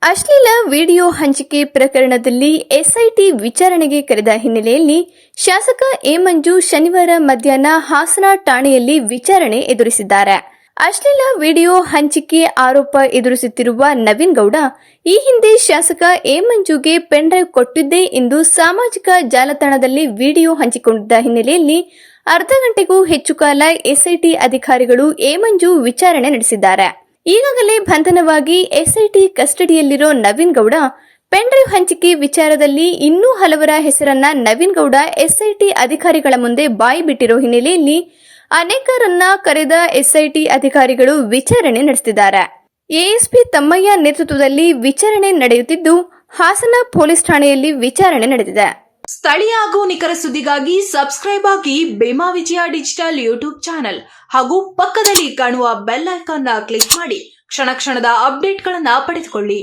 ಅಶ್ಲೀಲ ವಿಡಿಯೋ ಹಂಚಿಕೆ ಪ್ರಕರಣದಲ್ಲಿ ಎಸ್ಐಟಿ ವಿಚಾರಣೆಗೆ ಕರೆದ ಹಿನ್ನೆಲೆಯಲ್ಲಿ ಶಾಸಕ ಎ ಮಂಜು ಶನಿವಾರ ಮಧ್ಯಾಹ್ನ ಹಾಸನ ಠಾಣೆಯಲ್ಲಿ ವಿಚಾರಣೆ ಎದುರಿಸಿದ್ದಾರೆ. ಅಶ್ಲೀಲ ವಿಡಿಯೋ ಹಂಚಿಕೆ ಆರೋಪ ಎದುರಿಸುತ್ತಿರುವ ನವೀನ್ ಗೌಡ ಈ ಹಿಂದೆ ಶಾಸಕ ಎ ಮಂಜುಗೆ ಪೆನ್ ಡ್ರೈವ್ ಕೊಟ್ಟಿದ್ದೆ ಎಂದು ಸಾಮಾಜಿಕ ಜಾಲತಾಣದಲ್ಲಿ ವಿಡಿಯೋ ಹಂಚಿಕೊಂಡಿದ್ದ ಹಿನ್ನೆಲೆಯಲ್ಲಿ ಅರ್ಧ ಗಂಟೆಗೂ ಹೆಚ್ಚು ಕಾಲ ಎಸ್ಐಟಿ ಅಧಿಕಾರಿಗಳು ಎ ಮಂಜು ವಿಚಾರಣೆ ನಡೆಸಿದ್ದಾರೆ. ಈಗಾಗಲೇ ಬಂಧನವಾಗಿ ಎಸ್ಐಟಿ ಕಸ್ಟಡಿಯಲ್ಲಿರೋ ನವೀನ್ ಗೌಡ ಪೆನ್ ಡ್ರೈವ್ ಹಂಚಿಕೆ ವಿಚಾರದಲ್ಲಿ ಇನ್ನೂ ಹಲವರ ಹೆಸರನ್ನ ನವೀನ್ ಗೌಡ ಎಸ್ಐಟಿ ಅಧಿಕಾರಿಗಳ ಮುಂದೆ ಬಾಯಿ ಬಿಟ್ಟಿರೋ ಹಿನ್ನೆಲೆಯಲ್ಲಿ ಅನೇಕರನ್ನ ಕರೆದ ಎಸ್ಐಟಿ ಅಧಿಕಾರಿಗಳು ವಿಚಾರಣೆ ನಡೆಸುತ್ತಿದ್ದಾರೆ. ಎಎಸ್ಪಿ ತಮ್ಮಯ್ಯ ನೇತೃತ್ವದಲ್ಲಿ ವಿಚಾರಣೆ ನಡೆಯುತ್ತಿದ್ದು ಹಾಸನ ಪೊಲೀಸ್ ಠಾಣೆಯಲ್ಲಿ ವಿಚಾರಣೆ ನಡೆದಿದೆ. ಸ್ಥಳೀಯ ಹಾಗೂ ನಿಖರ ಸುದ್ದಿಗಾಗಿ ಸಬ್ಸ್ಕ್ರೈಬ್ ಆಗಿ ಬೇಮಾ ವಿಜಯ ಡಿಜಿಟಲ್ ಯೂಟ್ಯೂಬ್ ಚಾನೆಲ್ ಹಾಗೂ ಪಕ್ಕದಲ್ಲಿ ಕಾಣುವ ಬೆಲ್ ಐಕಾನ್ ಕ್ಲಿಕ್ ಮಾಡಿ ಕ್ಷಣ ಕ್ಷಣದ ಅಪ್ಡೇಟ್ಗಳನ್ನು ಪಡೆದುಕೊಳ್ಳಿ.